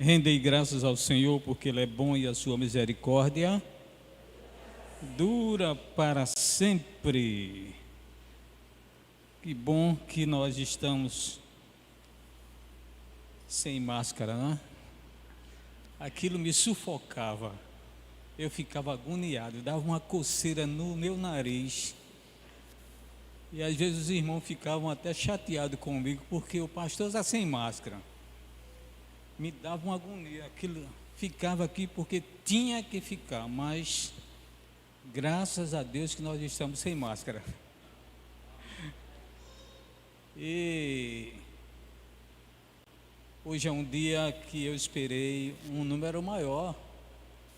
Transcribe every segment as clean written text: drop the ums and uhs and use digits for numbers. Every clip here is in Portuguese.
Rendei graças ao Senhor, porque Ele é bom e a sua misericórdia dura para sempre. Que bom que nós estamos sem máscara, né? Aquilo me sufocava. Eu ficava agoniado, dava uma coceira no meu nariz. E às vezes os irmãos ficavam até chateados comigo, porque o pastor está sem máscara. Me dava uma agonia, aquilo ficava aqui porque tinha que ficar, mas graças a Deus que nós estamos sem máscara. E hoje é um dia que eu esperei um número maior,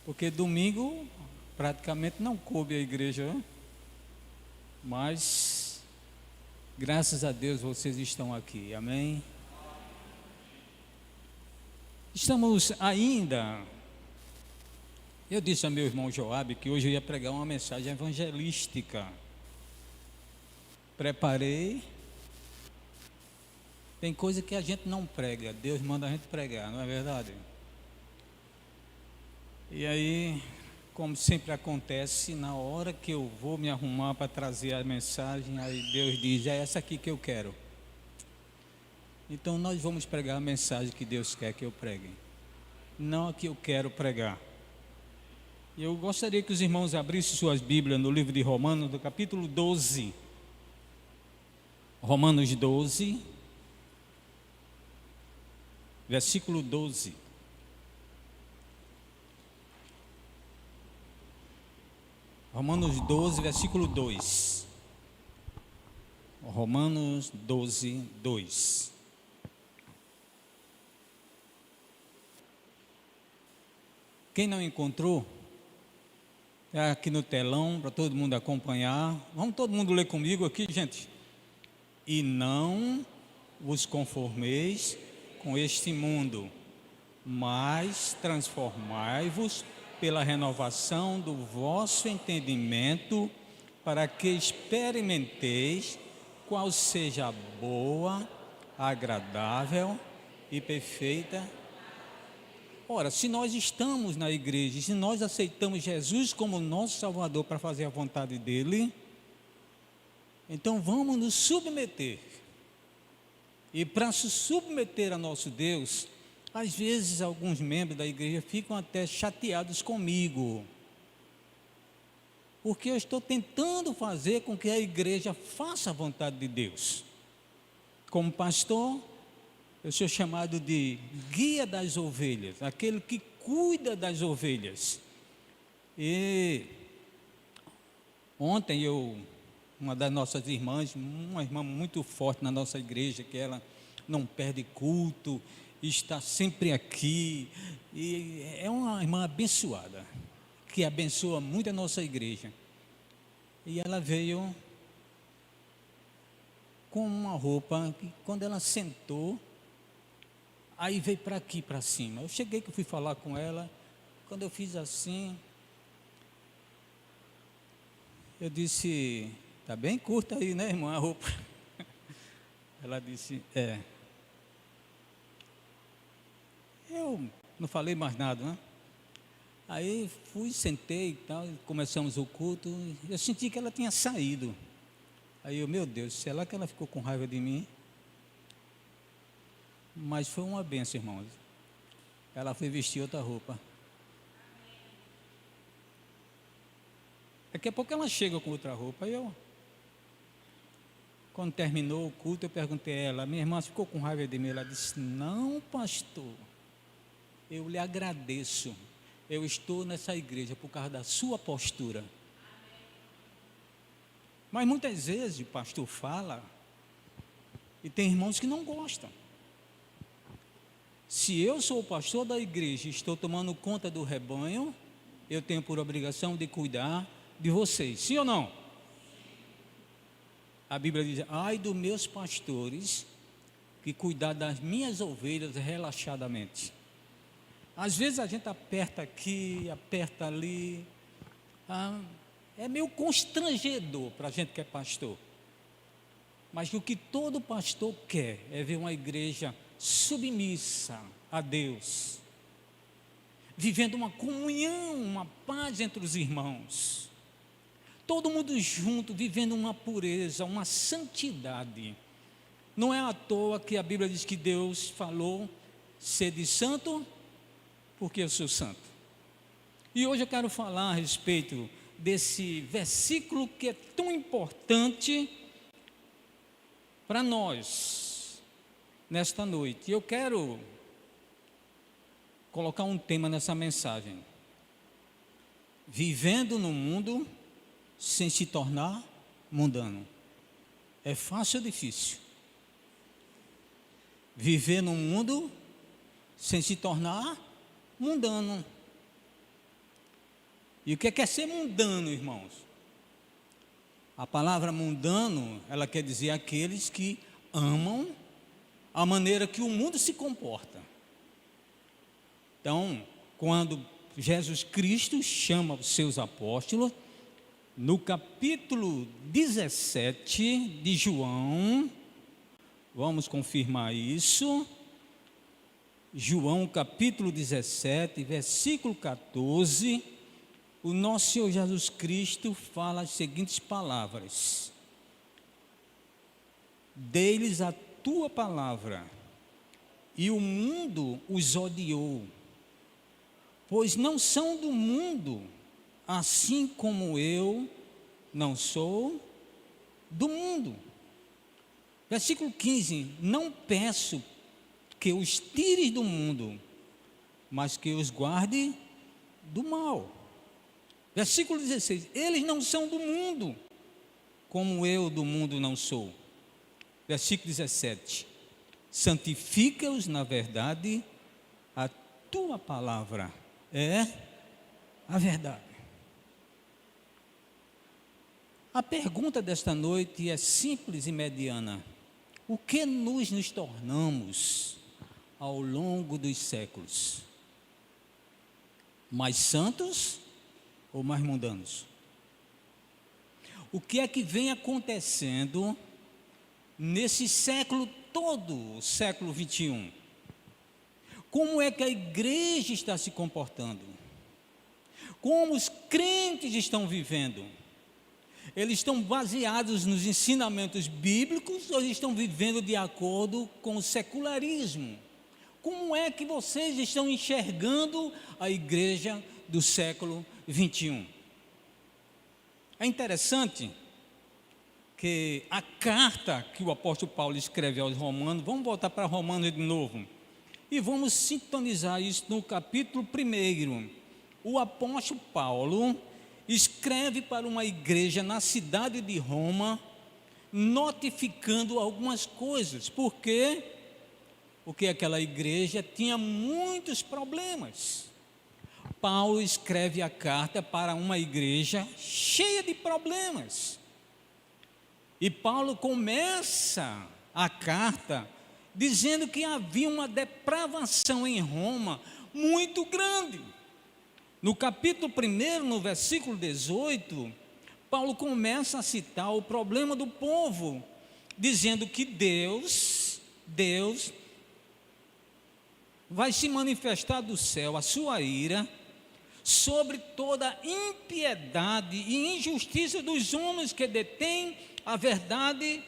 porque domingo praticamente não coube a igreja, né? Mas graças a Deus vocês estão aqui, amém? Estamos ainda. Eu disse ao meu irmão Joabe que hoje eu ia pregar uma mensagem evangelística. Preparei. Tem coisa que a gente não prega, Deus manda a gente pregar, não é verdade? E aí, como sempre acontece, na hora que eu vou me arrumar para trazer a mensagem, aí Deus diz: é essa aqui que eu quero. Então nós vamos pregar a mensagem que Deus quer que eu pregue, não a que eu quero pregar. Eu gostaria que os irmãos abrissem suas Bíblias no livro de Romanos, do capítulo 12. Romanos 12, versículo 12. Romanos 12, versículo 2. Romanos 12, 2. Quem não encontrou, é aqui no telão para todo mundo acompanhar. Vamos todo mundo ler comigo aqui, gente. E não vos conformeis com este mundo, mas transformai-vos pela renovação do vosso entendimento, para que experimenteis qual seja a boa, agradável e perfeita. Ora, se nós estamos na igreja, se nós aceitamos Jesus como nosso Salvador para fazer a vontade dEle, então vamos nos submeter. E para se submeter a nosso Deus, às vezes alguns membros da igreja ficam até chateados comigo, porque eu estou tentando fazer com que a igreja faça a vontade de Deus. Como pastor, eu sou chamado de guia das ovelhas, aquele que cuida das ovelhas. E ontem uma das nossas irmãs, uma irmã muito forte na nossa igreja, que ela não perde culto, está sempre aqui, e é uma irmã abençoada, que abençoa muito a nossa igreja. E ela veio com uma roupa que, quando ela sentou, aí veio para aqui, para cima. Eu cheguei, que eu fui falar com ela, quando eu fiz assim, eu disse: está bem curta aí, né, irmã, a roupa? Ela disse: é. Eu não falei mais nada, né? Aí fui, sentei e tal, começamos o culto. Eu senti que ela tinha saído. Aí eu: meu Deus, será que ela ficou com raiva de mim? Mas foi uma benção, irmãos. Ela foi vestir outra roupa. Daqui a pouco ela chega com outra roupa. Aí quando terminou o culto, eu perguntei a ela: minha irmã ficou com raiva de mim? Ela disse: não, pastor, eu lhe agradeço. Eu estou nessa igreja por causa da sua postura. Mas muitas vezes o pastor fala e tem irmãos que não gostam. Se eu sou o pastor da igreja e estou tomando conta do rebanho, eu tenho por obrigação de cuidar de vocês, sim ou não? A Bíblia diz: ai dos meus pastores que cuidar das minhas ovelhas relaxadamente. Às vezes a gente aperta aqui, aperta ali, é meio constrangedor para a gente que é pastor. Mas o que todo pastor quer é ver uma igreja submissa a Deus, vivendo uma comunhão, uma paz entre os irmãos. Todo mundo junto, vivendo uma pureza, uma santidade. Não é à toa que a Bíblia diz que Deus falou: sede santo, porque eu sou santo. E hoje eu quero falar a respeito desse versículo que é tão importante para nós, nesta noite. Eu quero colocar um tema nessa mensagem: vivendo no mundo sem se tornar mundano. É fácil ou difícil? Viver no mundo sem se tornar mundano. E o que é ser mundano, irmãos? A palavra mundano, ela quer dizer aqueles que amam a maneira que o mundo se comporta. Então, quando Jesus Cristo chama os seus apóstolos, no capítulo 17 de João, vamos confirmar isso, João capítulo 17, versículo 14, o nosso Senhor Jesus Cristo fala as seguintes palavras: dei-lhes a tua palavra, e o mundo os odiou, pois não são do mundo, assim como eu não sou do mundo. Versículo 15: não peço que os tires do mundo, mas que os guarde do mal. Versículo 16: eles não são do mundo, como eu do mundo não sou. Versículo 17: santifica-os na verdade, a tua palavra é a verdade. A pergunta desta noite é simples e mediana: o que nos tornamos ao longo dos séculos? Mais santos ou mais mundanos? O que é que vem acontecendo nesse século todo, o século 21? Como é que a igreja está se comportando? Como os crentes estão vivendo? Eles estão baseados nos ensinamentos bíblicos ou estão vivendo de acordo com o secularismo? Como é que vocês estão enxergando a igreja do século 21? É interessante que a carta que o apóstolo Paulo escreve aos Romanos, vamos voltar para Romanos de novo, e vamos sintonizar isso no capítulo 1. O apóstolo Paulo escreve para uma igreja na cidade de Roma, notificando algumas coisas, porque aquela igreja tinha muitos problemas. Paulo escreve a carta para uma igreja cheia de problemas. E Paulo começa a carta dizendo que havia uma depravação em Roma muito grande. No capítulo 1, no versículo 18, Paulo começa a citar o problema do povo, dizendo que Deus vai se manifestar do céu a sua ira sobre toda impiedade e injustiça dos homens que detêm a verdade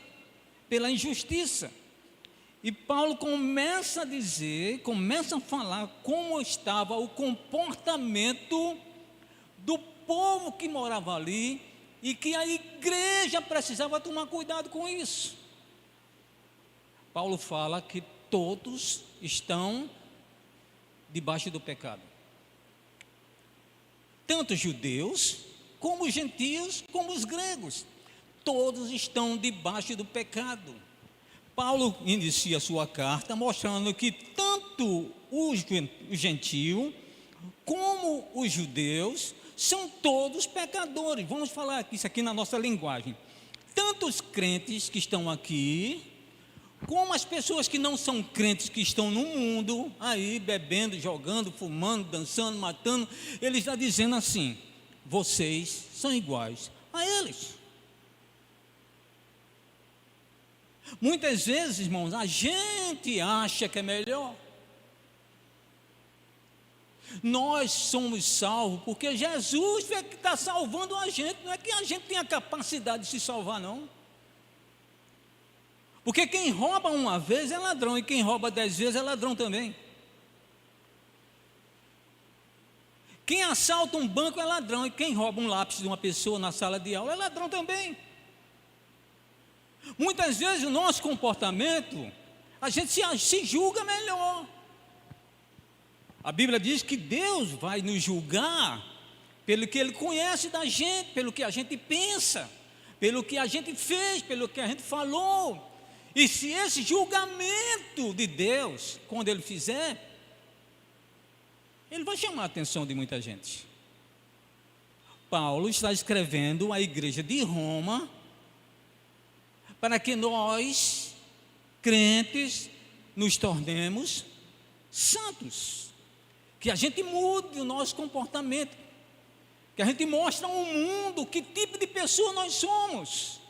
pela injustiça. E Paulo começa a dizer, começa a falar como estava o comportamento do povo que morava ali e que a igreja precisava tomar cuidado com isso. Paulo fala que todos estão debaixo do pecado. Tanto judeus, como os gentios, como os gregos. Todos estão debaixo do pecado. Paulo inicia a sua carta mostrando que tanto o gentio como os judeus são todos pecadores. Vamos falar isso aqui na nossa linguagem. Tanto os crentes que estão aqui, como as pessoas que não são crentes, que estão no mundo, aí bebendo, jogando, fumando, dançando, matando, ele está dizendo assim: vocês são iguais a eles. Muitas vezes, irmãos, a gente acha que é melhor. Nós somos salvos porque Jesus é que está salvando a gente, não é que a gente tem a capacidade de se salvar, não. Porque quem rouba uma vez é ladrão, e quem rouba 10 vezes é ladrão também. Quem assalta um banco é ladrão, e quem rouba um lápis de uma pessoa na sala de aula é ladrão também. Muitas vezes o nosso comportamento, a gente se julga melhor. A Bíblia diz que Deus vai nos julgar pelo que Ele conhece da gente, pelo que a gente pensa, pelo que a gente fez, pelo que a gente falou. E se esse julgamento de Deus, quando Ele fizer, Ele vai chamar a atenção de muita gente. Paulo está escrevendo à igreja de Roma para que nós, crentes, nos tornemos santos. Que a gente mude o nosso comportamento, que a gente mostre ao mundo que tipo de pessoa nós somos.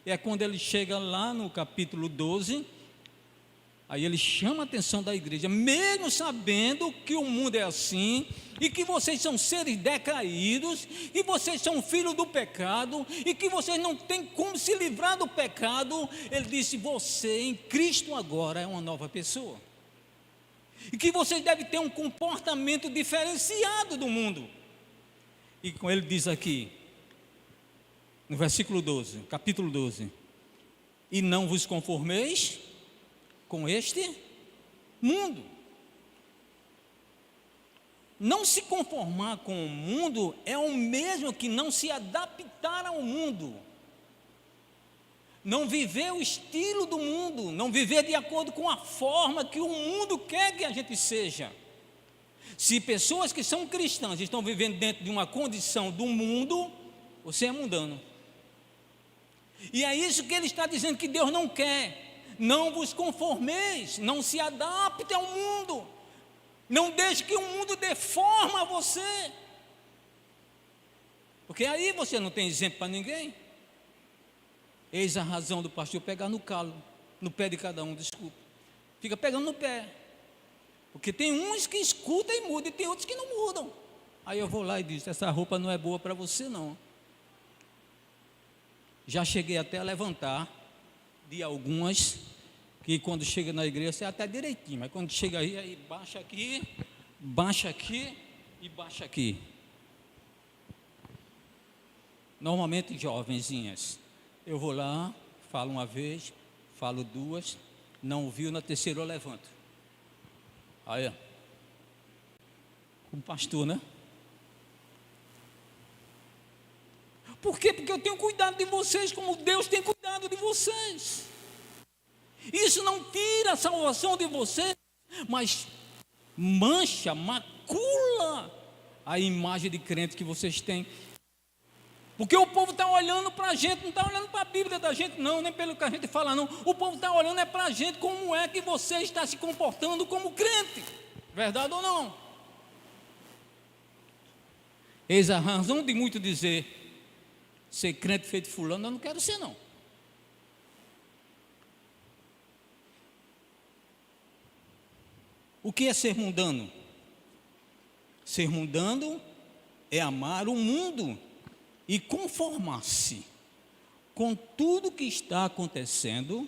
E é quando ele chega lá no capítulo 12, aí ele chama a atenção da igreja, mesmo sabendo que o mundo é assim, e que vocês são seres decaídos, e vocês são filhos do pecado, e que vocês não têm como se livrar do pecado. Ele disse: você em Cristo agora é uma nova pessoa. E que vocês devem ter um comportamento diferenciado do mundo. E com ele diz aqui, no versículo 12, capítulo 12: e não vos conformeis com este mundo. Não se conformar com o mundo é o mesmo que não se adaptar ao mundo. Não viver o estilo do mundo, não viver de acordo com a forma que o mundo quer que a gente seja. Se pessoas que são cristãs estão vivendo dentro de uma condição do mundo, você é mundano. E é isso que ele está dizendo que Deus não quer. Não vos conformeis, não se adapte ao mundo. Não deixe que o mundo deforma você. Porque aí você não tem exemplo para ninguém. Eis a razão do pastor pegar no calo, no pé de cada um, desculpa. Fica pegando no pé. Porque tem uns que escutam e mudam, e tem outros que não mudam. Aí eu vou lá e digo: essa roupa não é boa para você, não. Já cheguei até a levantar de algumas, que quando chega na igreja você é até direitinho, mas quando chega aí baixa aqui e baixa aqui. Normalmente jovenzinhas. Eu vou lá, falo uma vez, falo duas, não ouviu, na terceira eu levanto. Aí, como pastor, né? Por quê? Porque eu tenho cuidado de vocês como Deus tem cuidado de vocês. Isso não tira a salvação de vocês, mas mancha, macula a imagem de crente que vocês têm. Porque o povo está olhando para a gente, não está olhando para a Bíblia da gente, não, nem pelo que a gente fala, não. O povo está olhando para a gente, como é que você está se comportando como crente. Verdade ou não? Eis a razão de muito dizer: ser crente feito fulano, eu não quero ser, não. O que é ser mundano? Ser mundano é amar o mundo e conformar-se com tudo que está acontecendo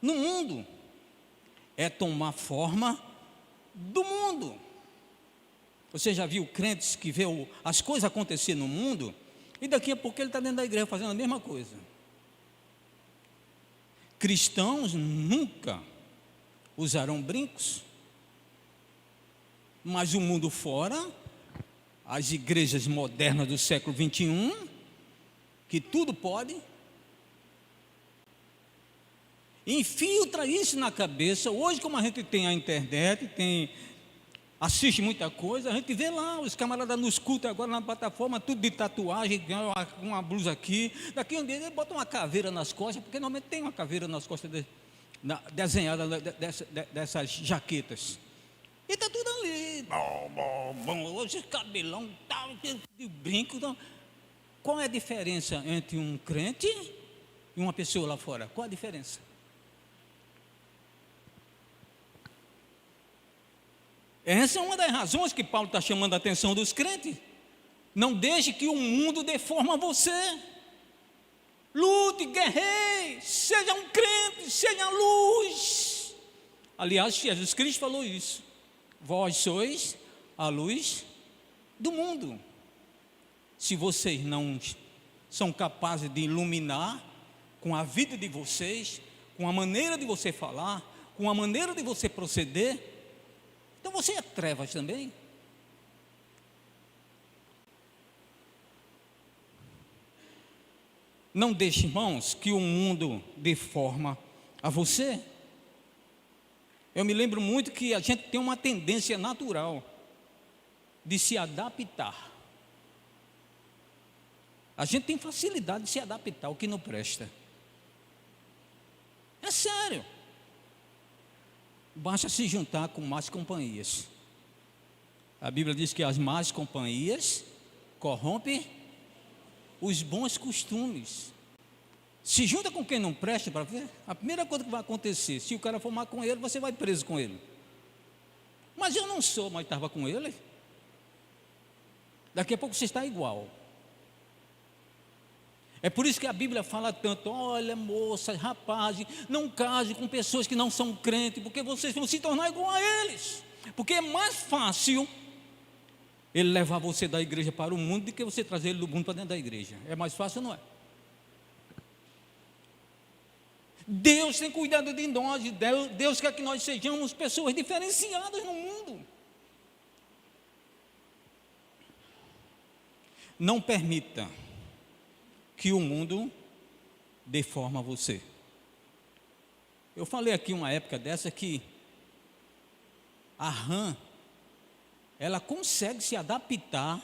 no mundo. É tomar forma do mundo. Você já viu crentes que vê as coisas acontecer no mundo, e daqui a pouco ele está dentro da igreja fazendo a mesma coisa. Cristãos nunca usarão brincos, mas o mundo fora, as igrejas modernas do século 21, que tudo pode, infiltra isso na cabeça. Hoje, como a gente tem a internet, assiste muita coisa, a gente vê lá os camaradas nos cultos agora na plataforma, tudo de tatuagem, uma blusa aqui, daqui um dia ele bota uma caveira nas costas, porque normalmente tem uma caveira nas costas desenhada dessas jaquetas. E está tudo ali, hoje cabelão, tal, de brinco. Tal. Qual é a diferença entre um crente e uma pessoa lá fora? Qual a diferença? Essa é uma das razões que Paulo está chamando a atenção dos crentes. Não deixe que o mundo deforma você. Lute, guerreie, seja um crente, seja luz. Aliás, Jesus Cristo falou isso. Vós sois a luz do mundo. Se vocês não são capazes de iluminar com a vida de vocês, com a maneira de você falar, com a maneira de você proceder, então você é trevas também. Não deixe, irmãos, que o mundo deforma a você. Eu me lembro muito que a gente tem uma tendência natural de se adaptar. A gente tem facilidade de se adaptar ao que não presta. É sério. Basta se juntar com más companhias. A Bíblia diz que as más companhias corrompem os bons costumes. Se junta com quem não presta para ver, a primeira coisa que vai acontecer, se o cara formar com ele, você vai preso com ele. Mas eu não sou, mas estava com ele. Daqui a pouco você está igual. É por isso que a Bíblia fala tanto: olha, moças, rapazes, não case com pessoas que não são crentes, porque vocês vão se tornar igual a eles. Porque é mais fácil ele levar você da igreja para o mundo do que você trazer ele do mundo para dentro da igreja. É mais fácil, não é? Deus tem cuidado de nós, Deus quer que nós sejamos pessoas diferenciadas no mundo. Não permita que o mundo deforma você. Eu falei aqui uma época dessa que a rã, ela consegue se adaptar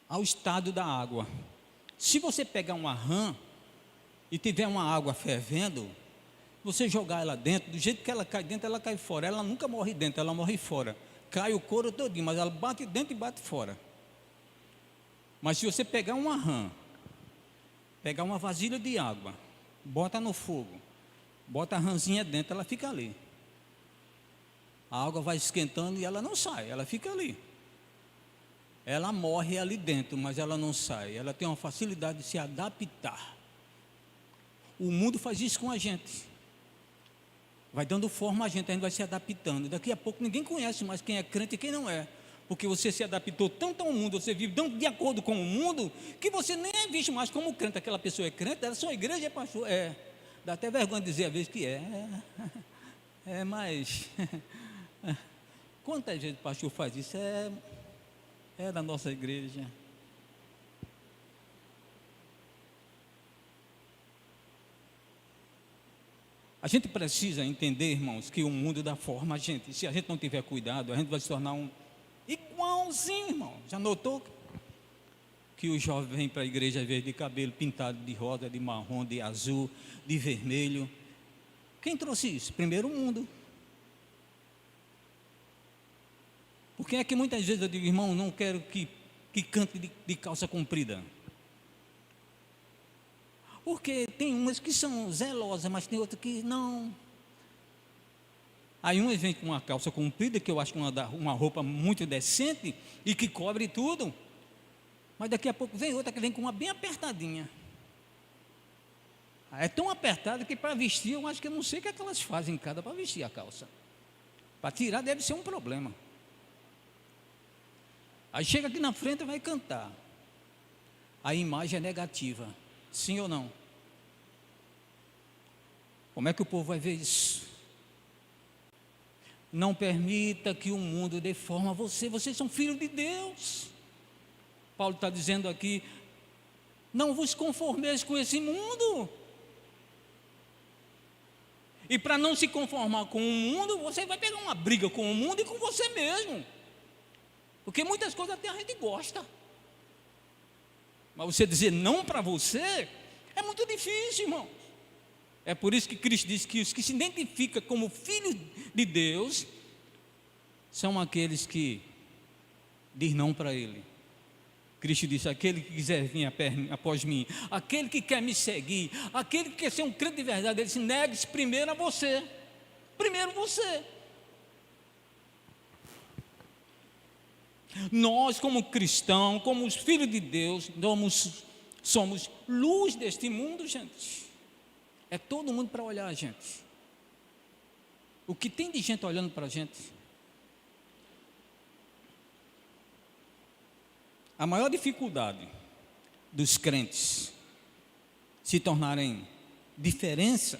ao estado da água. Se você pegar uma rã e tiver uma água fervendo, você jogar ela dentro, do jeito que ela cai dentro, ela cai fora. Ela nunca morre dentro, ela morre fora. Cai o couro todinho, mas ela bate dentro e bate fora. Mas se você pegar uma rã, pegar uma vasilha de água, bota no fogo, bota a rãzinha dentro, ela fica ali. A água vai esquentando e ela não sai, ela fica ali. Ela morre ali dentro, mas ela não sai. Ela tem uma facilidade de se adaptar. O mundo faz isso com a gente. Vai dando forma a gente vai se adaptando. Daqui a pouco ninguém conhece mais quem é crente e quem não é. Porque você se adaptou tanto ao mundo, você vive tanto de acordo com o mundo, que você nem é visto mais como crente. Aquela pessoa é crente, da sua igreja é pastor. É, dá até vergonha de dizer às vezes que é. Mas quantas vezes o pastor faz isso? É da nossa igreja. A gente precisa entender, irmãos, que o mundo dá forma a gente. Se a gente não tiver cuidado, a gente vai se tornar um igualzinho, irmão. Já notou que o jovem vem para a igreja às vezes de cabelo pintado de rosa, de marrom, de azul, de vermelho? Quem trouxe isso? Primeiro o mundo. Porque é que muitas vezes eu digo, irmão, não quero que cante de calça comprida. Porque tem umas que são zelosas, mas tem outras que não. Aí umas vêm com uma calça comprida, que eu acho uma roupa muito decente e que cobre tudo. Mas daqui a pouco vem outra que vem com uma bem apertadinha. É tão apertada que para vestir, eu acho que eu não sei o que é que elas fazem em casa para vestir a calça. Para tirar deve ser um problema. Aí chega aqui na frente e vai cantar. A imagem é negativa. Sim ou não? Como é que o povo vai ver isso? Não permita que o mundo deforme você. Vocês são filhos de Deus. Paulo está dizendo aqui: não vos conformeis com esse mundo. E para não se conformar com o mundo, você vai pegar uma briga com o mundo e com você mesmo. Porque muitas coisas até a gente gosta. Mas você dizer não para você é muito difícil, irmão. É por isso que Cristo diz que os que se identificam como filhos de Deus são aqueles que diz não para Ele. Cristo disse: aquele que quiser vir após mim, aquele que quer me seguir, aquele que quer ser um crente de verdade, ele se negue-se primeiro a você. Primeiro você. Nós, como cristãos, como os filhos de Deus, somos luz deste mundo, gente. É todo mundo para olhar a gente. O que tem de gente olhando para a gente? A maior dificuldade dos crentes se tornarem diferentes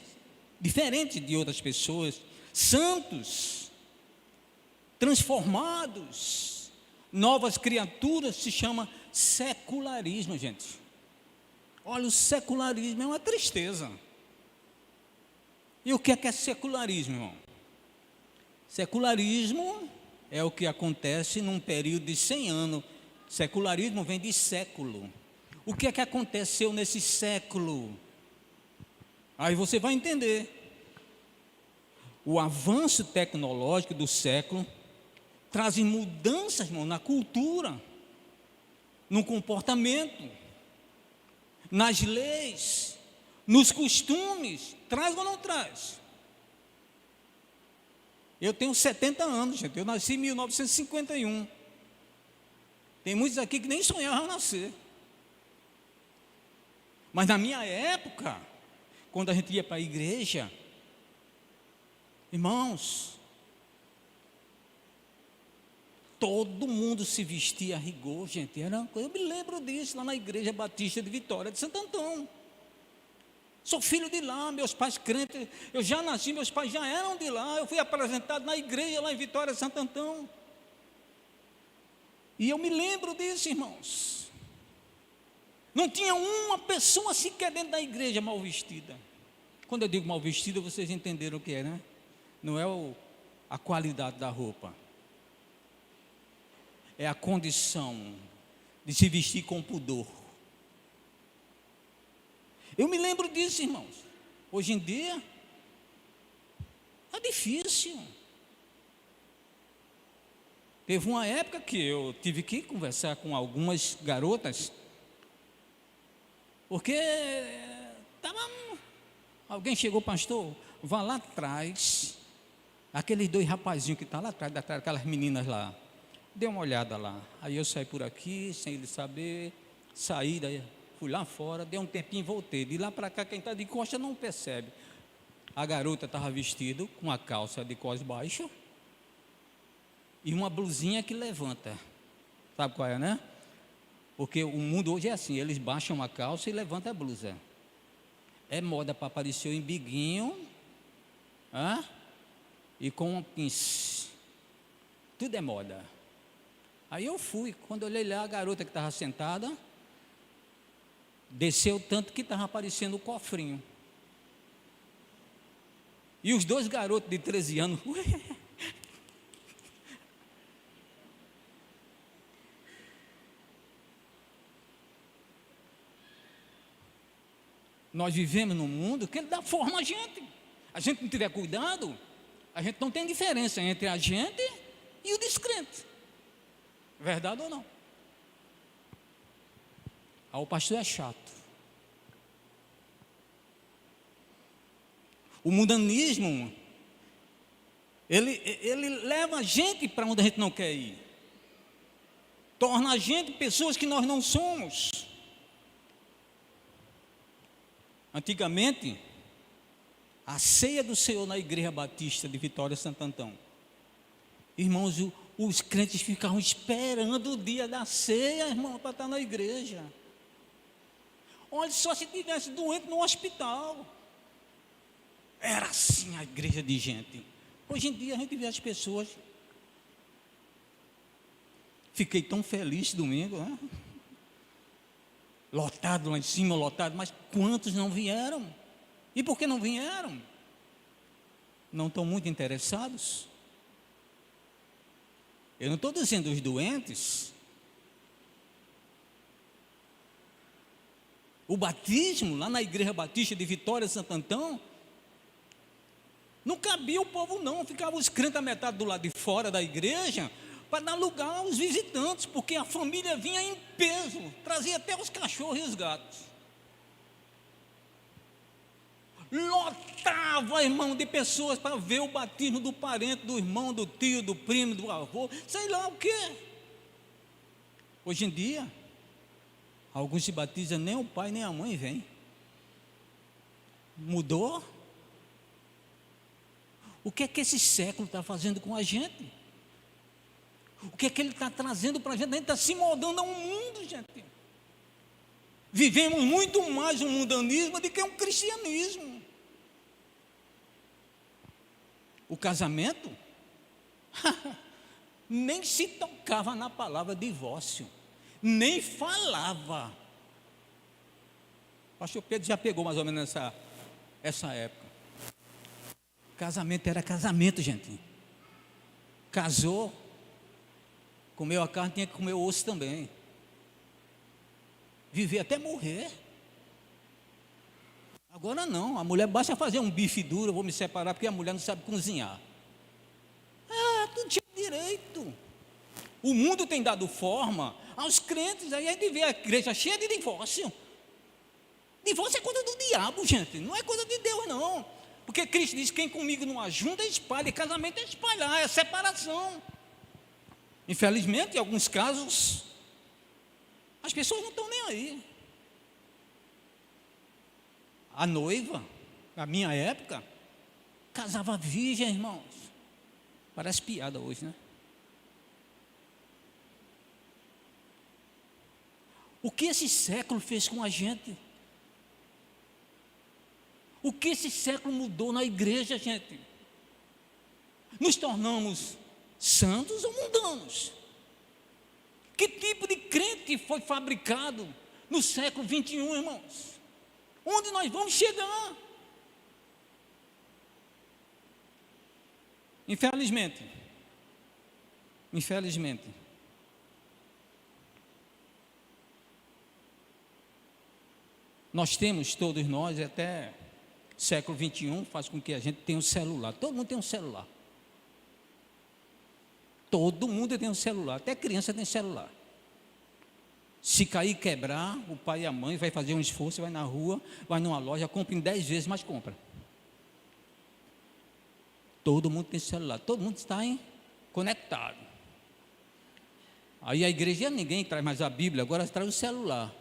de outras pessoas, santos, transformados, novas criaturas, se chama secularismo, gente. Olha, o secularismo é uma tristeza. E o que é secularismo, irmão? Secularismo é o que acontece num período de 100 anos. Secularismo vem de século. O que é que aconteceu nesse século? Aí você vai entender. O avanço tecnológico do século traz mudanças, irmão, na cultura, no comportamento, nas leis, nos costumes. Traz ou não traz? Eu tenho 70 anos, gente. Eu nasci em 1951. Tem muitos aqui que nem sonhavam nascer. Mas na minha época, quando a gente ia para a igreja, irmãos, todo mundo se vestia a rigor, gente. Eu me lembro disso lá na Igreja Batista de Vitória de Santo Antão. Sou filho de lá, meus pais crentes. Eu já nasci, meus pais já eram de lá. Eu fui apresentado na igreja lá em Vitória de Santo Antão. E eu me lembro disso, irmãos. Não tinha uma pessoa sequer dentro da igreja mal vestida. Quando eu digo mal vestida, vocês entenderam o que é, né? Não é a qualidade da roupa. É a condição de se vestir com pudor. Eu me lembro disso, irmãos. Hoje em dia, é difícil. Teve uma época que eu tive que conversar com algumas garotas, porque alguém chegou, pastor, vá lá atrás, aqueles 2 rapazinhos que estão lá atrás, daquelas meninas lá, dê uma olhada lá. Aí eu saí por aqui, sem ele saber, saí daí. Fui lá fora, dei um tempinho e voltei. De lá para cá, quem está de costa não percebe. A garota estava vestida com uma calça de cós baixo e uma blusinha que levanta. Sabe qual é, né? Porque o mundo hoje é assim, eles baixam a calça e levantam a blusa. É moda para aparecer em biguinho, e com um pince. Tudo é moda. Aí eu fui, quando eu olhei lá, a garota que estava sentada, desceu tanto que estava aparecendo o cofrinho. E os 2 garotos de 13 anos. Nós vivemos num mundo que ele dá forma a gente. A gente não tiver cuidado, a gente não tem diferença entre a gente e o descrente. Verdade ou não? O pastor é chato. O mundanismo, ele leva a gente para onde a gente não quer ir. Torna a gente pessoas que nós não somos. Antigamente, a ceia do Senhor na Igreja Batista de Vitória Santo Antão. Irmãos, os crentes ficavam esperando o dia da ceia, irmão, para estar na igreja. Olha, só se tivesse doente no hospital. Era assim a igreja de gente. Hoje em dia a gente vê as pessoas. Fiquei tão feliz domingo, né? Lotado lá em cima, lotado, mas quantos não vieram? E por que não vieram? Não estão muito interessados? Eu não estou dizendo os doentes. O batismo, lá na Igreja Batista de Vitória Santo Antão, não cabia o povo não, ficavam os crentes a metade do lado de fora da igreja, para dar lugar aos visitantes, porque a família vinha em peso, trazia até os cachorros e os gatos. Lotava, irmão, de pessoas para ver o batismo do parente, do irmão, do tio, do primo, do avô, sei lá o quê. Hoje em dia, alguns se batizam, nem o pai nem a mãe vêm. Mudou? O que é que esse século está fazendo com a gente? O que é que ele está trazendo para a gente? A gente está se moldando a um mundo, gente. Vivemos muito mais um mundanismo do que um cristianismo. O casamento nem se tocava na palavra divórcio, nem falava. O pastor Pedro já pegou mais ou menos essa época. Casamento era casamento, gente. Casou, comeu a carne, tinha que comer o osso também. Viver até morrer. Agora não, a mulher basta fazer um bife duro, eu vou me separar porque a mulher não sabe cozinhar. Tudo tinha direito. O mundo tem dado forma aos crentes, aí a gente vê a igreja cheia de divórcio. Divórcio é coisa do diabo, gente, não é coisa de Deus, não. Porque Cristo diz: quem comigo não ajunta, espalha. E casamento é espalhar, é separação. Infelizmente, em alguns casos, as pessoas não estão nem aí. A noiva, na minha época, casava virgem, irmãos. Parece piada hoje, né? O que esse século fez com a gente? O que esse século mudou na igreja, gente? Nos tornamos santos ou mundanos? Que tipo de crente foi fabricado no século 21, irmãos? Onde nós vamos chegar? Infelizmente, nós temos, todos nós, até século 21, faz com que a gente tenha um celular. Todo mundo tem um celular. Todo mundo tem um celular, até criança tem celular. Se cair e quebrar, o pai e a mãe vai fazer um esforço, vai na rua, vai numa loja, compra em 10 vezes, mas compra. Todo mundo tem celular, todo mundo está conectado. Aí a igreja, ninguém traz mais a Bíblia, agora traz o celular.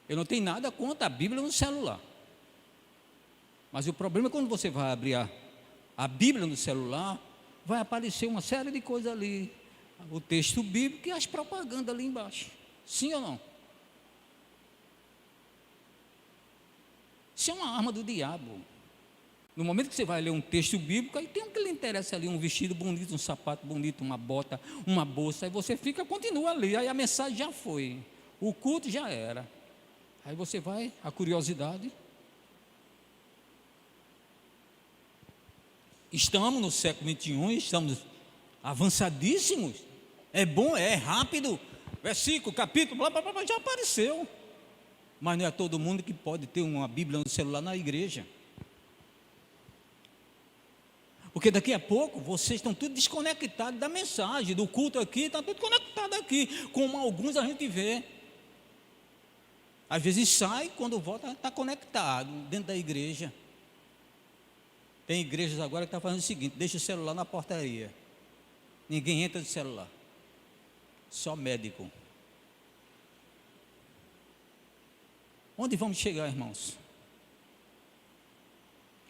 Eu não tenho nada contra a Bíblia no celular. Mas o problema é quando você vai abrir a Bíblia no celular, vai aparecer uma série de coisas ali. O texto bíblico e as propagandas ali embaixo. Sim ou não? Isso é uma arma do diabo. No momento que você vai ler um texto bíblico, aí tem um que lhe interessa ali, um vestido bonito, um sapato bonito, uma bota, uma bolsa, aí você continua ali, aí a mensagem já foi, o culto já era. Aí você vai, a curiosidade. Estamos no século 21, estamos avançadíssimos. É bom, é rápido. Versículo, capítulo, blá, blá, blá, já apareceu. Mas não é todo mundo que pode ter uma Bíblia no celular na igreja. Porque daqui a pouco vocês estão tudo desconectados da mensagem, do culto aqui, está tudo conectado aqui. Como alguns a gente vê. Às vezes sai, quando volta está conectado dentro da igreja. Tem igrejas agora que estão fazendo o seguinte: deixa o celular na portaria. Ninguém entra de celular. Só médico. Onde vamos chegar, irmãos?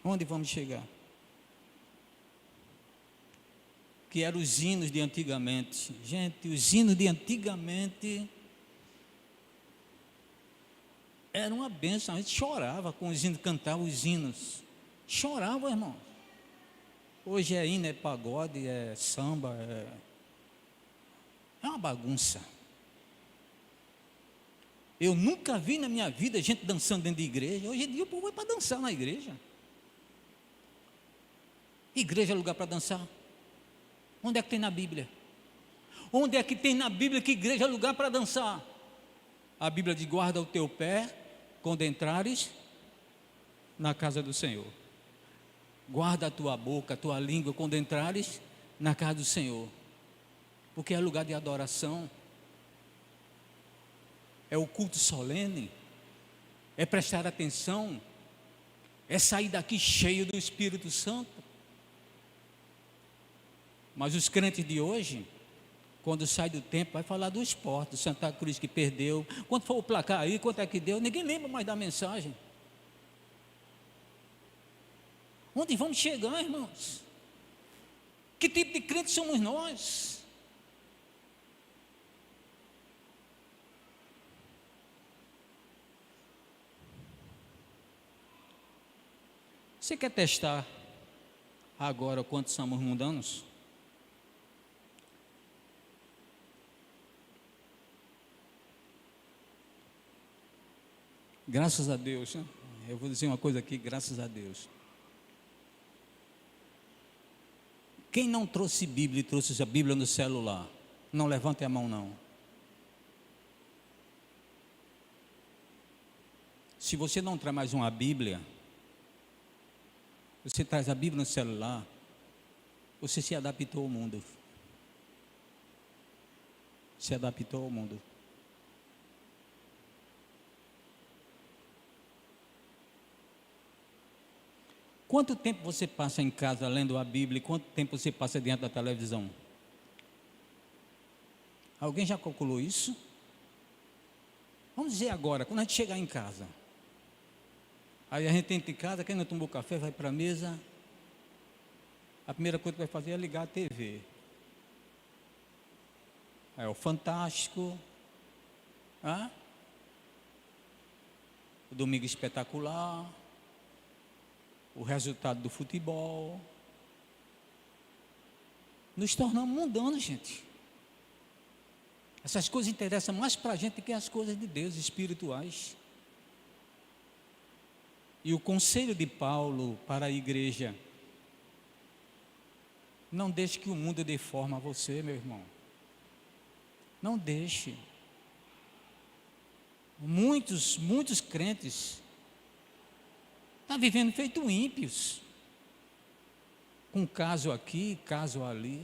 Onde vamos chegar? Que eram os hinos de antigamente. Gente, os hinos de antigamente era uma bênção. A gente chorava com os hinos, cantava os hinos. Chorava, irmão. Hoje é hino, é pagode, é samba, é uma bagunça. Eu nunca vi na minha vida gente dançando dentro de igreja. Hoje em dia o povo vai para dançar na igreja. Igreja é lugar para dançar. Onde é que tem na Bíblia? Onde é que tem na Bíblia que igreja é lugar para dançar? A Bíblia diz: guarda o teu pé quando entrares na casa do Senhor. Guarda a tua boca, a tua língua quando entrares na casa do Senhor. Porque é lugar de adoração. É o culto solene. É prestar atenção. É sair daqui cheio do Espírito Santo. Mas os crentes de hoje Quando sai do tempo, vai falar do esporte, do Santa Cruz que perdeu. Quanto foi o placar aí, quanto é que deu? Ninguém lembra mais da mensagem. Onde vamos chegar, irmãos? Que tipo de crente somos nós? Você quer testar agora quantos somos mundanos? Graças a Deus, né? Eu vou dizer uma coisa aqui, graças a Deus. Quem não trouxe Bíblia e trouxe a Bíblia no celular, não levante a mão não. Se você não traz mais uma Bíblia, você traz a Bíblia no celular, você se adaptou ao mundo. Se adaptou ao mundo. Quanto tempo você passa em casa lendo a Bíblia e quanto tempo você passa diante da televisão? Alguém já calculou isso? Vamos dizer agora, quando a gente chegar em casa. Aí a gente entra em casa, quem não tomou café, vai para a mesa. A primeira coisa que vai fazer é ligar a TV. É o Fantástico. O Domingo Espetacular. O resultado do futebol. Nos tornamos mundanos, gente. Essas coisas interessam mais para a gente do que as coisas de Deus, espirituais. E o conselho de Paulo para a igreja: não deixe que o mundo deforme você, meu irmão. Não deixe. Muitos crentes estão vivendo feito ímpios, com caso aqui, caso ali.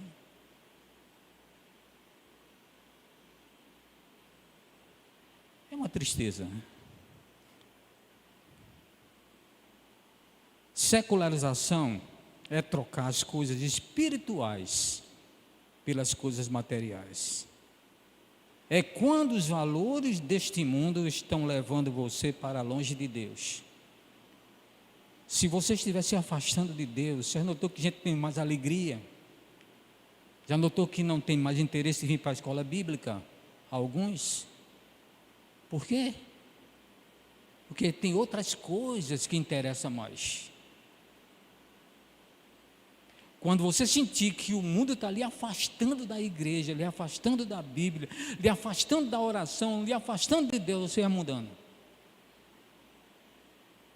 É uma tristeza, né? Secularização é trocar as coisas espirituais pelas coisas materiais. É quando os valores deste mundo estão levando você para longe de Deus. Se você estiver se afastando de Deus, você já notou que a gente tem mais alegria? Já notou que não tem mais interesse em vir para a escola bíblica? Alguns. Por quê? Porque tem outras coisas que interessam mais. Quando você sentir que o mundo está lhe afastando da igreja, lhe afastando da Bíblia, lhe afastando da oração, lhe afastando de Deus, você é mundano.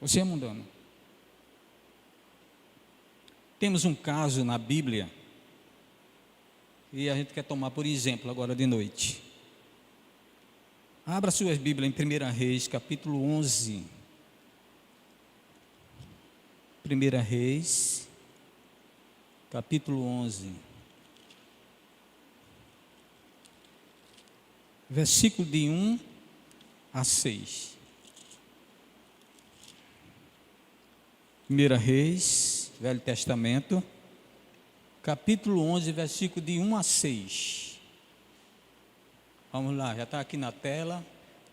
Você é mundano. Temos um caso na Bíblia, e a gente quer tomar por exemplo agora de noite. Abra suas Bíblias em 1 Reis, capítulo 11. 1 Reis, capítulo 11. Versículo de 1 a 6. 1 Reis, Velho Testamento, capítulo 11, versículo de 1 a 6. Vamos lá, já está aqui na tela,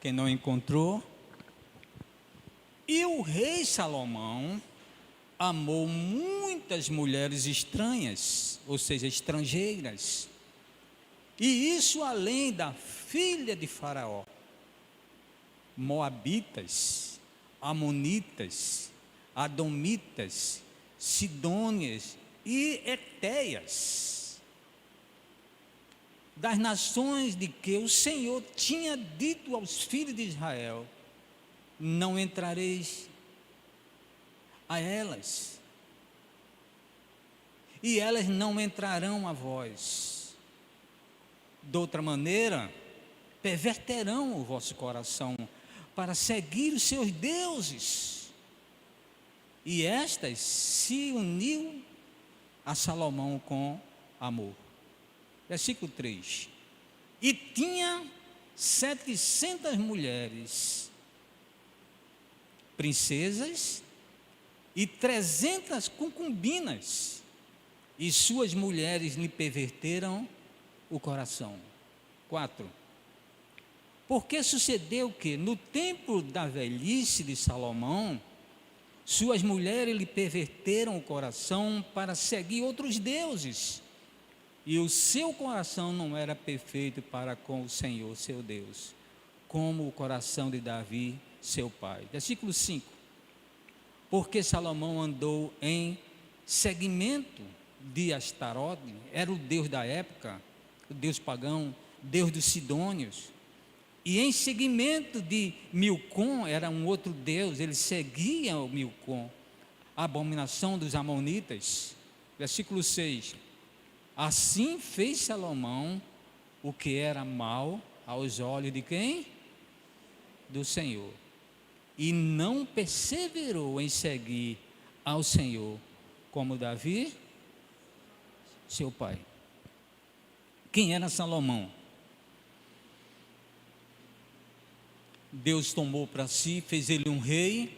quem não encontrou. E o rei Salomão amou muitas mulheres estranhas, ou seja, estrangeiras, e isso além da filha de Faraó, moabitas, amonitas, adomitas, sidônias e etéias, das nações de que o Senhor tinha dito aos filhos de Israel: não entrareis a elas, e elas não entrarão a vós. De outra maneira, perverterão o vosso coração para seguir os seus deuses. E estas se uniu a Salomão com amor. Versículo 3. E tinha 700 mulheres, princesas, e 300 concubinas, e suas mulheres lhe perverteram o coração. 4. Porque sucedeu que, no tempo da velhice de Salomão, suas mulheres lhe perverteram o coração para seguir outros deuses, e o seu coração não era perfeito para com o Senhor, seu Deus, como o coração de Davi, seu pai. Versículo 5. Porque Salomão andou em seguimento de Astarote, era o deus da época, o deus pagão, deus dos sidônios, e em seguimento de Milcom, era um outro deus, ele seguia o Milcom, a abominação dos amonitas. Versículo 6. Assim fez Salomão o que era mal aos olhos de quem? Do Senhor. E não perseverou em seguir ao Senhor, como Davi, seu pai. Quem era Salomão? Deus tomou para si, fez ele um rei.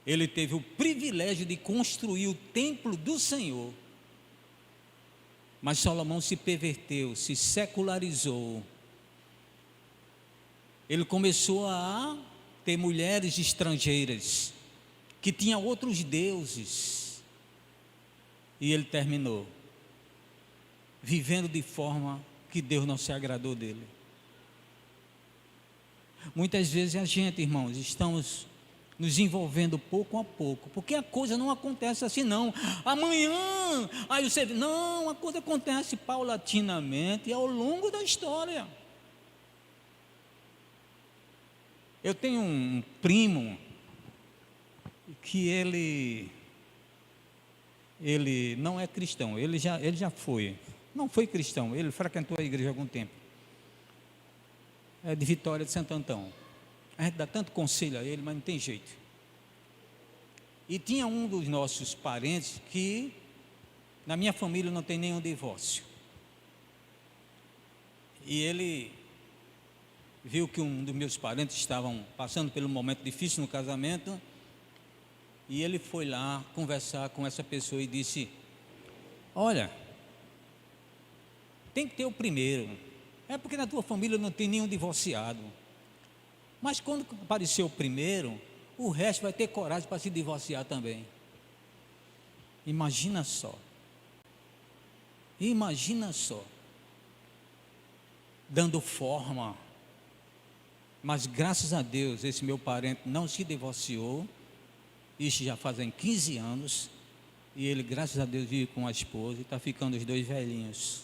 Ele teve o privilégio de construir o templo do Senhor. Mas Salomão se perverteu, se secularizou. Ele começou a ter mulheres estrangeiras, que tinham outros deuses. E ele terminou vivendo de forma que Deus não se agradou dele. Muitas vezes a gente, irmãos, estamos nos envolvendo pouco a pouco, porque a coisa não acontece assim não, amanhã, aí você, não, a coisa acontece paulatinamente e ao longo da história. Eu tenho um primo que ele não é cristão, ele já foi, não foi cristão, ele frequentou a igreja há algum tempo, é de Vitória de Santo Antão. A gente dá tanto conselho a ele, mas não tem jeito. E tinha um dos nossos parentes que, na minha família, não tem nenhum divórcio. E ele viu que um dos meus parentes estavam passando por um momento difícil no casamento, e ele foi lá conversar com essa pessoa e disse: olha, tem que ter o primeiro, é porque na tua família não tem nenhum divorciado. Mas quando aparecer o primeiro, o resto vai ter coragem para se divorciar também. Imagina só. Imagina só. Dando forma. Mas graças a Deus, esse meu parente não se divorciou. Isso já fazem 15 anos. E ele, graças a Deus, vive com a esposa e está ficando os dois velhinhos.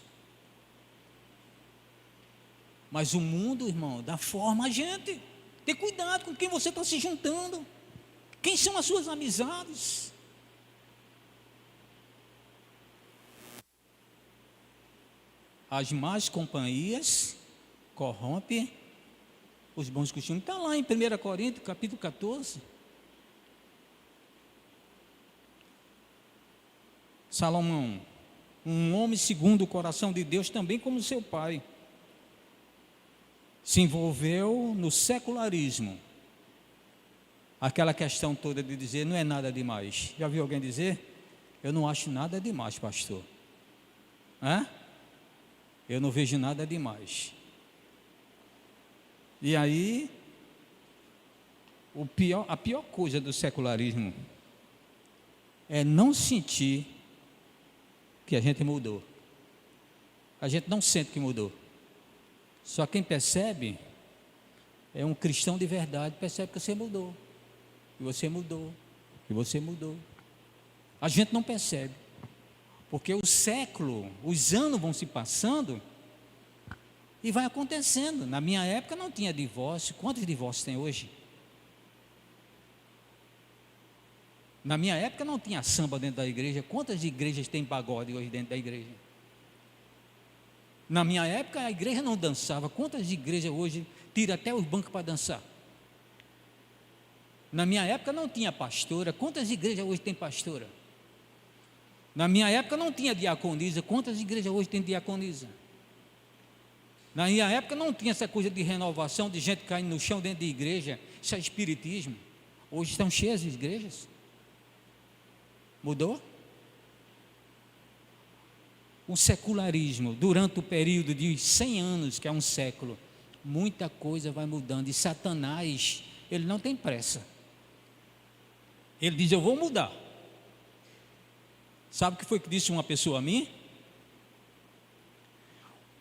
Mas o mundo, irmão, dá forma a gente. Ter cuidado com quem você está se juntando. Quem são as suas amizades? As más companhias corrompem os bons costumes. Está lá em 1 Coríntios, capítulo 14. Salomão, um homem segundo o coração de Deus, também como seu pai, se envolveu no secularismo. Aquela questão toda de dizer, não é nada demais. Já viu alguém dizer? Eu não acho nada demais, pastor. Eu não vejo nada demais. E aí, a pior coisa do secularismo é não sentir que a gente mudou. A gente não sente que mudou. Só quem percebe é um cristão de verdade, percebe que você mudou, que você mudou, que você mudou. A gente não percebe, porque o século, os anos vão se passando e vai acontecendo. Na minha época não tinha divórcio. Quantos divórcios tem hoje? Na minha época não tinha samba dentro da igreja. Quantas igrejas tem pagode hoje dentro da igreja? Na minha época a igreja não dançava. Quantas igrejas hoje tiram até os bancos para dançar? Na minha época não tinha pastora. Quantas igrejas hoje tem pastora? Na minha época não tinha diaconisa. Quantas igrejas hoje tem diaconisa? Na minha época não tinha essa coisa de renovação, de gente caindo no chão dentro de igreja. Isso é espiritismo. Hoje estão cheias de igrejas. Mudou? o secularismo, durante o período de 100 anos, que é um século, muita coisa vai mudando. E Satanás, ele não tem pressa. Ele diz: eu vou mudar. Sabe o que foi que disse uma pessoa a mim?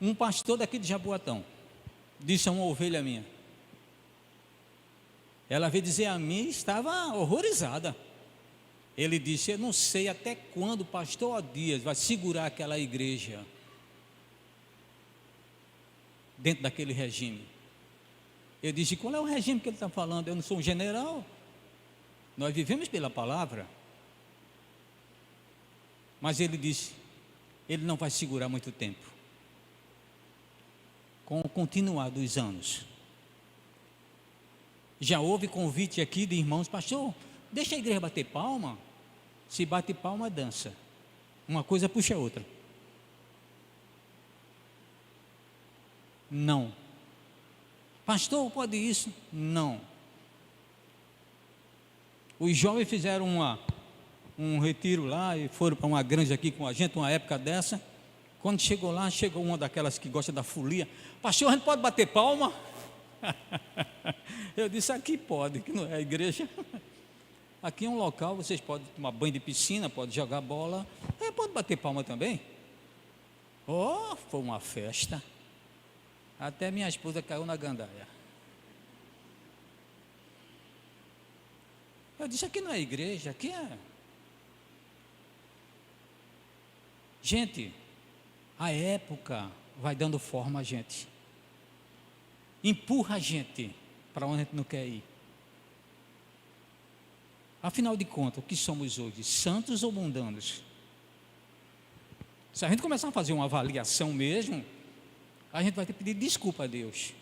Um pastor daqui de Jaboatão disse a uma ovelha minha. Ela veio dizer a mim, estava horrorizada. Ele disse: eu não sei até quando o pastor Dias vai segurar aquela igreja dentro daquele regime. Eu disse: qual é o regime que ele está falando? Eu não sou um general. Nós vivemos pela palavra. Mas ele disse: ele não vai segurar muito tempo. Com o continuar dos anos. Já houve convite aqui de irmãos: pastor, deixa a igreja bater palma. Se bate palma, dança. Uma coisa puxa a outra. Não. Pastor, pode isso? Não. Os jovens fizeram um retiro lá e foram para uma granja aqui com a gente, uma época dessa. Quando chegou lá, chegou uma daquelas que gosta da folia. Pastor, a gente pode bater palma? Eu disse: aqui pode, que não é a igreja. Aqui é um local, vocês podem tomar banho de piscina, podem jogar bola, pode bater palma também. Oh, foi uma festa. Até minha esposa caiu na gandaia. Eu disse: aqui não é igreja, aqui é. Gente, a época vai dando forma a gente. Empurra a gente para onde a gente não quer ir. Afinal de contas, o que somos hoje? Santos ou mundanos? Se a gente começar a fazer uma avaliação mesmo, a gente vai ter que pedir desculpa a Deus.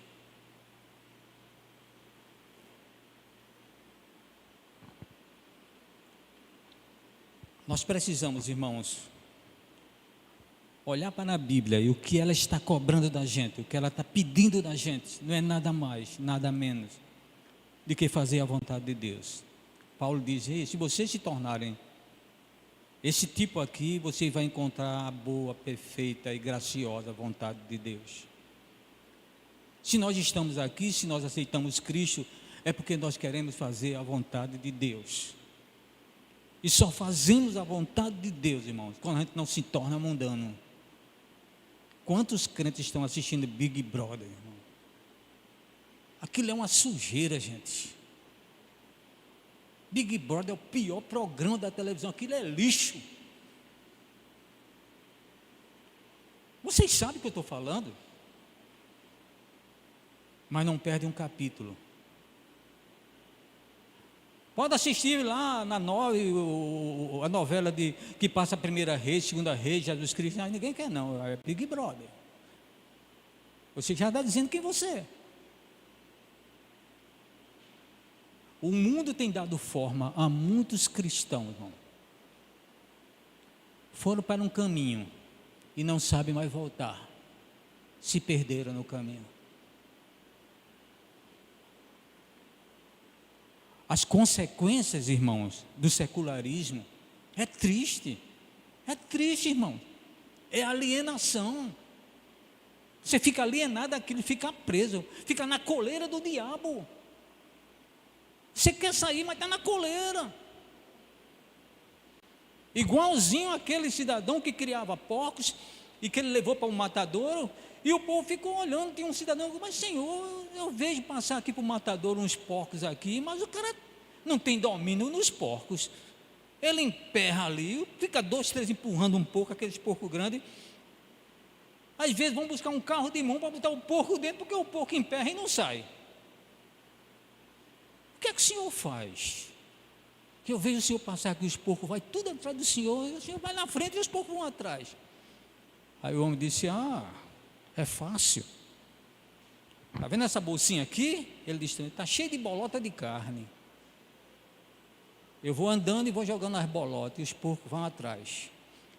Nós precisamos, irmãos, olhar para a Bíblia e o que ela está cobrando da gente, o que ela está pedindo da gente, não é nada mais, nada menos do que fazer a vontade de Deus. Paulo diz: ei, se vocês se tornarem esse tipo aqui, você vai encontrar a boa, perfeita e graciosa vontade de Deus. Se nós estamos aqui, se nós aceitamos Cristo, é porque nós queremos fazer a vontade de Deus. E só fazemos a vontade de Deus, irmãos, quando a gente não se torna mundano. Quantos crentes estão assistindo Big Brother, irmão? Aquilo é uma sujeira, gente. Big Brother é o pior programa da televisão. Aquilo é lixo. Vocês sabem o que eu estou falando? Mas não perde um capítulo. Pode assistir lá na a novela que passa a primeira Reis, segunda Reis, Jesus Cristo. Não, ninguém quer não, é Big Brother. Você já está dizendo quem você é. O mundo tem dado forma a muitos cristãos, irmão. Foram para um caminho e não sabem mais voltar. Se perderam no caminho. As consequências, irmãos, do secularismo é triste, irmão. É alienação. Você fica alienado daquilo, fica preso, fica na coleira do diabo. Você quer sair, mas está na coleira. Igualzinho aquele cidadão que criava porcos e que ele levou para um matadouro, e o povo ficou olhando. Tinha um cidadão: mas Senhor, eu vejo passar aqui para o matadouro uns porcos aqui, mas o cara não tem domínio nos porcos. Ele emperra ali, fica 2, 3 empurrando um pouco, aqueles porcos grandes. Às vezes vão buscar um carro de mão para botar o porco dentro, porque o porco emperra e não sai. O que é que o Senhor faz? Que eu vejo o Senhor passar aqui, os porcos vai tudo atrás do Senhor, e o Senhor vai na frente e os porcos vão atrás. Aí o homem disse: é fácil. Está vendo essa bolsinha aqui? Ele disse: está cheio de bolota de carne. Eu vou andando e vou jogando as bolotas, e os porcos vão atrás.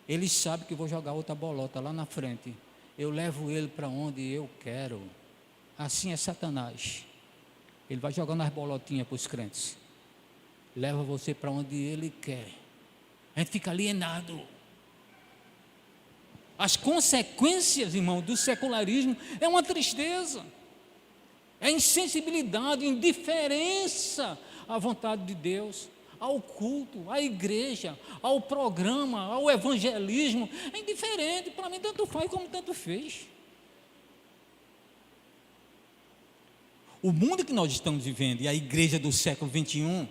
Eles sabem que eu vou jogar outra bolota lá na frente. Eu levo ele para onde eu quero. Assim é Satanás. Ele vai jogando as bolotinhas para os crentes. Leva você para onde ele quer. A gente fica alienado. As consequências, irmão, do secularismo é uma tristeza, é insensibilidade, indiferença à vontade de Deus, ao culto, à igreja, ao programa, ao evangelismo. É indiferente, para mim tanto faz como tanto fez. O mundo que nós estamos vivendo e a igreja do século 21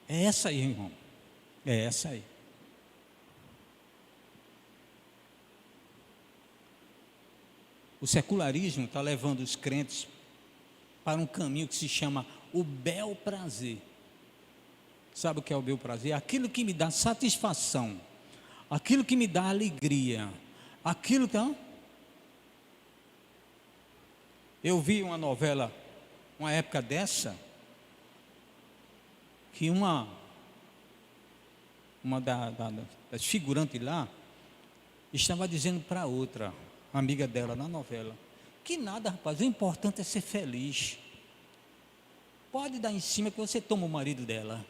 é essa aí, irmão, é essa aí. O secularismo está levando os crentes para um caminho que se chama o bel prazer. Sabe o que é o bel prazer? Aquilo que me dá satisfação, aquilo que me dá alegria, aquilo que... Eu vi uma novela, uma época dessa, que uma das figurantes lá estava dizendo para outra amiga dela na novela, que nada, rapaz, o importante é ser feliz. Pode dar em cima que você toma o marido dela.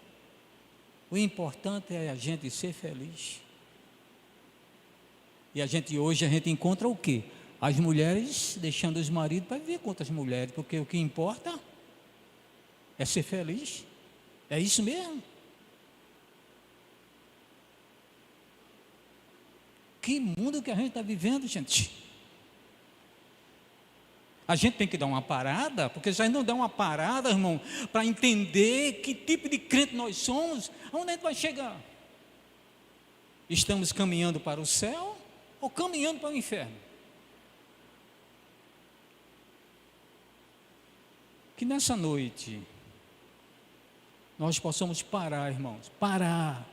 O importante é a gente ser feliz. E hoje a gente encontra o quê? As mulheres deixando os maridos para viver com outras mulheres, porque o que importa é ser feliz. É isso mesmo. Que mundo que a gente está vivendo, gente. A gente tem que dar uma parada, porque se a gente não der uma parada, irmão, para entender que tipo de crente nós somos, aonde a gente vai chegar? Estamos caminhando para o céu ou caminhando para o inferno? Que nessa noite nós possamos parar, irmãos, parar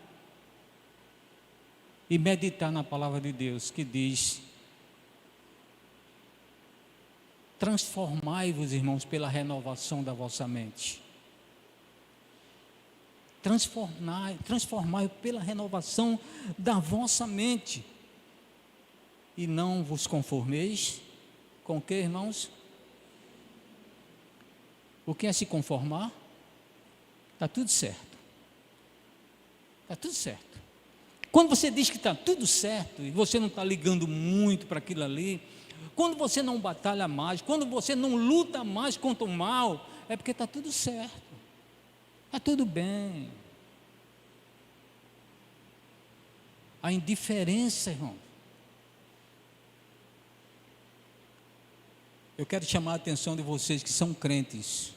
e meditar na palavra de Deus que diz: transformai-vos, irmãos, pela renovação da vossa mente. Transformai pela renovação da vossa mente. E não vos conformeis com o que, irmãos? O que é se conformar? Está tudo certo. Está tudo certo. Quando você diz que está tudo certo e você não está ligando muito para aquilo ali, quando você não batalha mais, quando você não luta mais contra o mal, é porque está tudo certo, está tudo bem. A indiferença, irmão. Eu quero chamar a atenção de vocês que são crentes,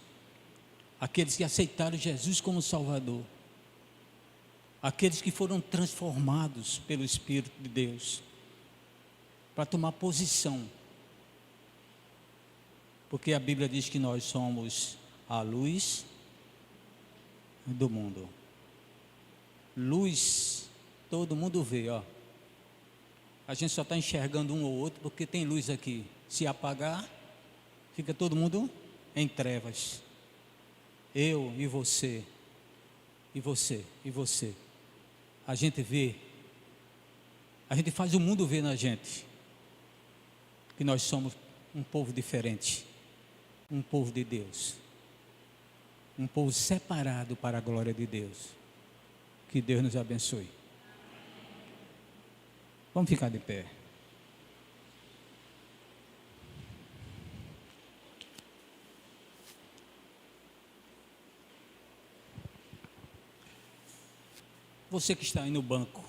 aqueles que aceitaram Jesus como Salvador, aqueles que foram transformados pelo Espírito de Deus, para tomar posição, porque a Bíblia diz que nós somos a luz do mundo. Luz, todo mundo vê, ó. A gente só está enxergando um ou outro porque tem luz aqui. Se apagar, fica todo mundo em trevas. Eu e você, e você, e você. A gente vê, a gente faz o mundo ver na gente que nós somos um povo diferente, um povo de Deus, um povo separado para a glória de Deus. Que Deus nos abençoe. Vamos ficar de pé. Você que está aí no banco,